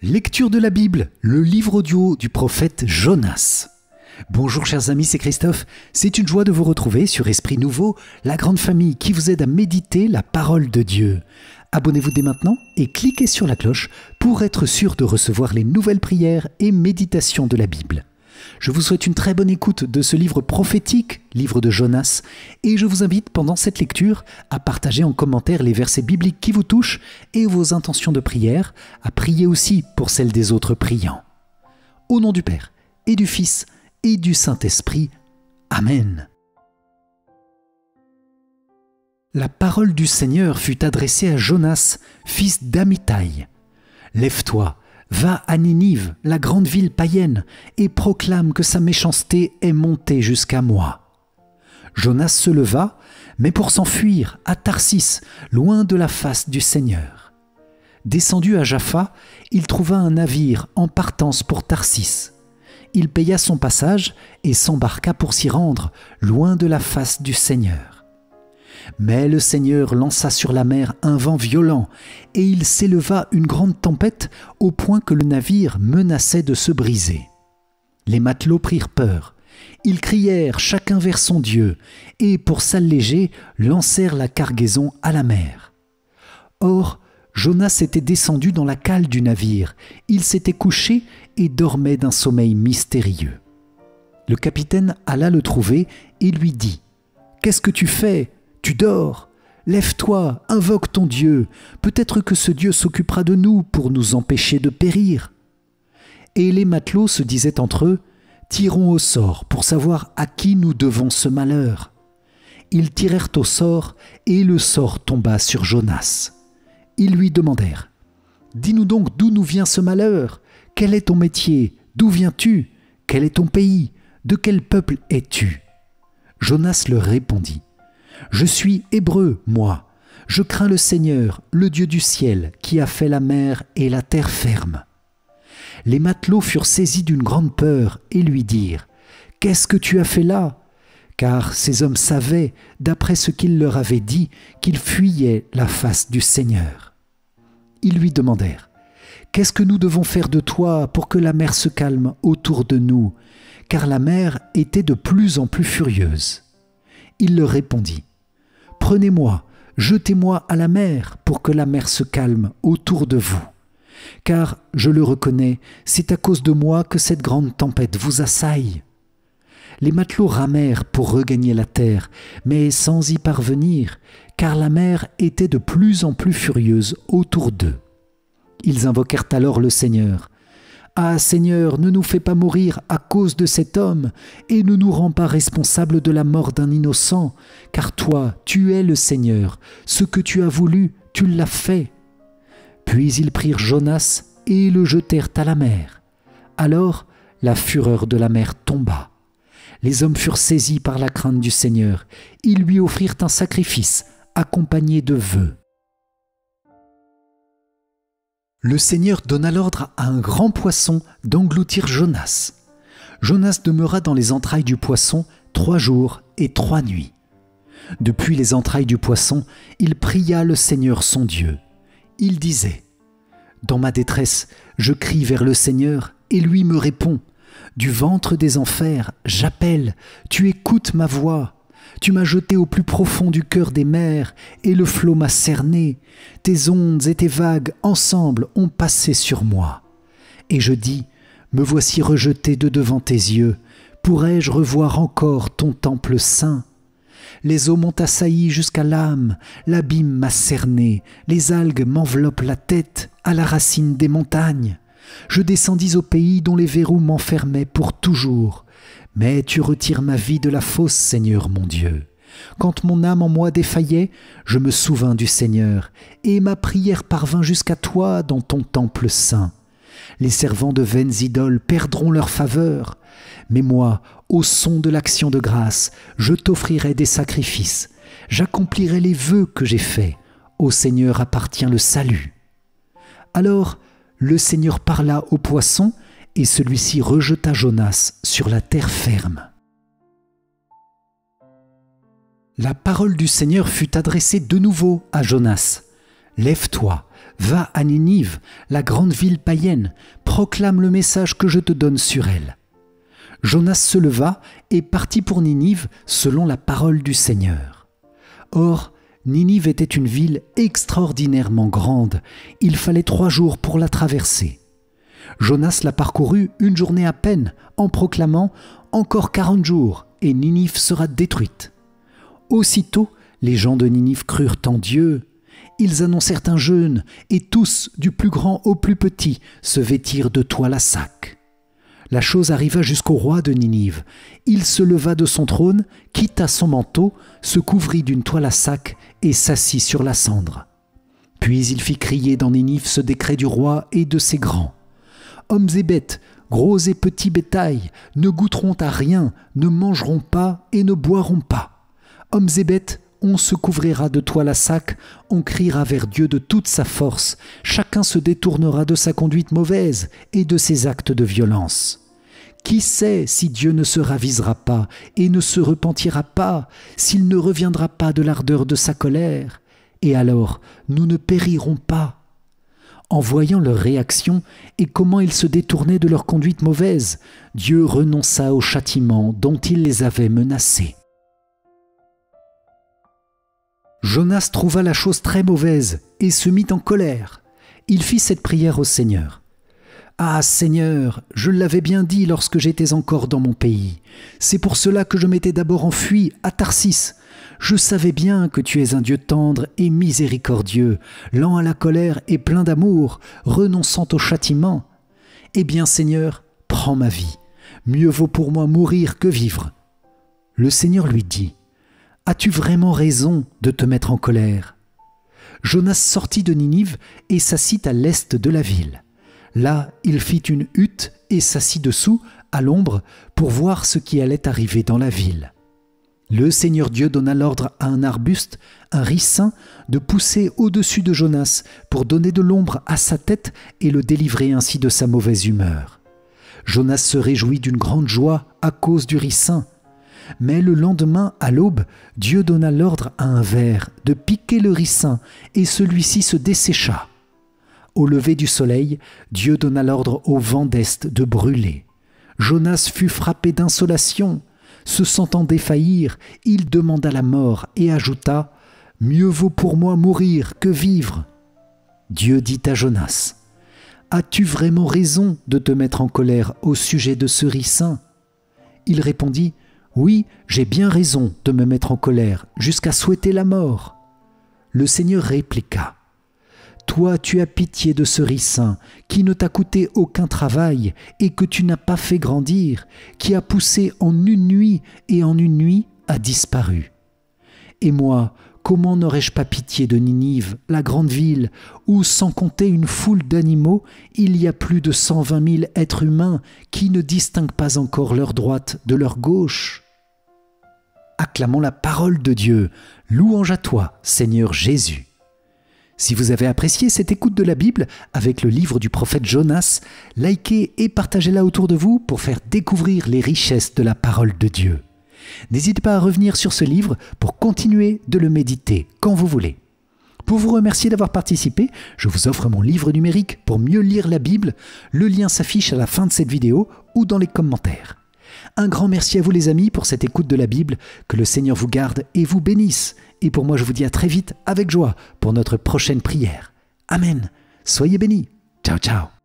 Lecture de la Bible, le livre audio du prophète Jonas. Bonjour chers amis, c'est Christophe. C'est une joie de vous retrouver sur Esprit Nouveau, la grande famille qui vous aide à méditer la parole de Dieu. Abonnez-vous dès maintenant et cliquez sur la cloche pour être sûr de recevoir les nouvelles prières et méditations de la Bible. Je vous souhaite une très bonne écoute de ce livre prophétique, livre de Jonas, et je vous invite pendant cette lecture à partager en commentaire les versets bibliques qui vous touchent et vos intentions de prière, à prier aussi pour celles des autres priants. Au nom du Père, et du Fils, et du Saint-Esprit. Amen. La parole du Seigneur fut adressée à Jonas, fils d'Amittai. « Lève-toi, va à Ninive, la grande ville païenne, et proclame que sa méchanceté est montée jusqu'à moi. » Jonas se leva, mais pour s'enfuir à Tarsis, loin de la face du Seigneur. Descendu à Jaffa, il trouva un navire en partance pour Tarsis. Il paya son passage et s'embarqua pour s'y rendre, loin de la face du Seigneur. Mais le Seigneur lança sur la mer un vent violent, et il s'éleva une grande tempête au point que le navire menaçait de se briser. Les matelots prirent peur. Ils crièrent chacun vers son Dieu, et pour s'alléger, lancèrent la cargaison à la mer. Or, Jonas était descendu dans la cale du navire. Il s'était couché et dormait d'un sommeil mystérieux. Le capitaine alla le trouver et lui dit « Qu'est-ce que tu fais ? Tu dors. Lève-toi, invoque ton Dieu. Peut-être que ce Dieu s'occupera de nous pour nous empêcher de périr. » Et les matelots se disaient entre eux « Tirons au sort pour savoir à qui nous devons ce malheur. » Ils tirèrent au sort et le sort tomba sur Jonas. Ils lui demandèrent « Dis-nous donc d'où nous vient ce malheur? Quel est ton métier? D'où viens-tu? Quel est ton pays? De quel peuple es-tu » Jonas leur répondit « Je suis hébreu, moi. Je crains le Seigneur, le Dieu du ciel, qui a fait la mer et la terre ferme. » Les matelots furent saisis d'une grande peur et lui dirent « Qu'est-ce que tu as fait là ?» Car ces hommes savaient, d'après ce qu'il leur avait dit, qu'ils fuyaient la face du Seigneur. Ils lui demandèrent « Qu'est-ce que nous devons faire de toi pour que la mer se calme autour de nous ?» Car la mer était de plus en plus furieuse. Il leur répondit « Prenez-moi, jetez-moi à la mer pour que la mer se calme autour de vous. Car, je le reconnais, c'est à cause de moi que cette grande tempête vous assaille. » Les matelots ramèrent pour regagner la terre, mais sans y parvenir, car la mer était de plus en plus furieuse autour d'eux. Ils invoquèrent alors le Seigneur. « Ah Seigneur, ne nous fais pas mourir à cause de cet homme, et ne nous rends pas responsables de la mort d'un innocent, car toi, tu es le Seigneur, ce que tu as voulu, tu l'as fait. » Puis ils prirent Jonas et le jetèrent à la mer. Alors la fureur de la mer tomba. Les hommes furent saisis par la crainte du Seigneur. Ils lui offrirent un sacrifice accompagné de vœux. Le Seigneur donna l'ordre à un grand poisson d'engloutir Jonas. Jonas demeura dans les entrailles du poisson 3 jours et 3 nuits. Depuis les entrailles du poisson, il pria le Seigneur son Dieu. Il disait « Dans ma détresse, je crie vers le Seigneur et lui me répond. Du ventre des enfers, j'appelle, tu écoutes ma voix. Tu m'as jeté au plus profond du cœur des mers, et le flot m'a cerné. Tes ondes et tes vagues ensemble ont passé sur moi. Et je dis, me voici rejeté de devant tes yeux. Pourrais-je revoir encore ton temple saint? Les eaux m'ont assailli jusqu'à l'âme, l'abîme m'a cerné, les algues m'enveloppent la tête à la racine des montagnes. Je descendis au pays dont les verrous m'enfermaient pour toujours. Mais tu retires ma vie de la fosse, Seigneur mon Dieu. Quand mon âme en moi défaillait, je me souvins du Seigneur, et ma prière parvint jusqu'à toi dans ton temple saint. Les servants de vaines idoles perdront leur faveur. Mais moi, au son de l'action de grâce, je t'offrirai des sacrifices. J'accomplirai les vœux que j'ai faits. Au Seigneur appartient le salut. » Alors, le Seigneur parla au poisson, et celui-ci rejeta Jonas sur la terre ferme. La parole du Seigneur fut adressée de nouveau à Jonas. « Lève-toi, va à Ninive, la grande ville païenne, proclame le message que je te donne sur elle. » Jonas se leva et partit pour Ninive selon la parole du Seigneur. Or, Ninive était une ville extraordinairement grande. Il fallait 3 jours pour la traverser. Jonas la parcourut une journée à peine en proclamant « Encore 40 jours et Ninive sera détruite. » Aussitôt, les gens de Ninive crurent en Dieu. Ils annoncèrent un jeûne et tous, du plus grand au plus petit, se vêtirent de toile à sac. La chose arriva jusqu'au roi de Ninive. Il se leva de son trône, quitta son manteau, se couvrit d'une toile à sac et s'assit sur la cendre. Puis il fit crier dans Ninive ce décret du roi et de ses grands. « Hommes et bêtes, gros et petits bétail, ne goûteront à rien, ne mangeront pas et ne boiront pas. Hommes et bêtes, on se couvrira de toile à sac, on criera vers Dieu de toute sa force, chacun se détournera de sa conduite mauvaise et de ses actes de violence. Qui sait si Dieu ne se ravisera pas et ne se repentira pas, s'il ne reviendra pas de l'ardeur de sa colère? Et alors, nous ne périrons pas. » En voyant leur réaction et comment ils se détournaient de leur conduite mauvaise, Dieu renonça au châtiment dont il les avait menacés. Jonas trouva la chose très mauvaise et se mit en colère. Il fit cette prière au Seigneur. « Ah Seigneur, je l'avais bien dit lorsque j'étais encore dans mon pays. C'est pour cela que je m'étais d'abord enfui à Tarsis. Je savais bien que tu es un Dieu tendre et miséricordieux, lent à la colère et plein d'amour, renonçant au châtiment. Eh bien Seigneur, prends ma vie. Mieux vaut pour moi mourir que vivre. » Le Seigneur lui dit, « As-tu vraiment raison de te mettre en colère ?» Jonas sortit de Ninive et s'assit à l'est de la ville. Là, il fit une hutte et s'assit dessous, à l'ombre, pour voir ce qui allait arriver dans la ville. Le Seigneur Dieu donna l'ordre à un arbuste, un ricin, de pousser au-dessus de Jonas pour donner de l'ombre à sa tête et le délivrer ainsi de sa mauvaise humeur. Jonas se réjouit d'une grande joie à cause du ricin. Mais le lendemain, à l'aube, Dieu donna l'ordre à un ver de piquer le ricin et celui-ci se dessécha. Au lever du soleil, Dieu donna l'ordre au vent d'est de brûler. Jonas fut frappé d'insolation. Se sentant défaillir, il demanda la mort et ajouta « Mieux vaut pour moi mourir que vivre. » Dieu dit à Jonas « As-tu vraiment raison de te mettre en colère au sujet de ce ricin ?» Il répondit « Oui, j'ai bien raison de me mettre en colère jusqu'à souhaiter la mort. » Le Seigneur répliqua « Toi, tu as pitié de ce ricin qui ne t'a coûté aucun travail et que tu n'as pas fait grandir, qui a poussé en une nuit et en une nuit a disparu. Et moi, comment n'aurais-je pas pitié de Ninive, la grande ville, où, sans compter une foule d'animaux, il y a plus de 120 000 êtres humains qui ne distinguent pas encore leur droite de leur gauche. Acclamons la parole de Dieu. Louange à toi, Seigneur Jésus. Si vous avez apprécié cette écoute de la Bible avec le livre du prophète Jonas, likez et partagez-la autour de vous pour faire découvrir les richesses de la parole de Dieu. N'hésitez pas à revenir sur ce livre pour continuer de le méditer quand vous voulez. Pour vous remercier d'avoir participé, je vous offre mon livre numérique pour mieux lire la Bible. Le lien s'affiche à la fin de cette vidéo ou dans les commentaires. Un grand merci à vous les amis pour cette écoute de la Bible, que le Seigneur vous garde et vous bénisse. Et pour moi je vous dis à très vite avec joie pour notre prochaine prière. Amen. Soyez bénis. Ciao ciao.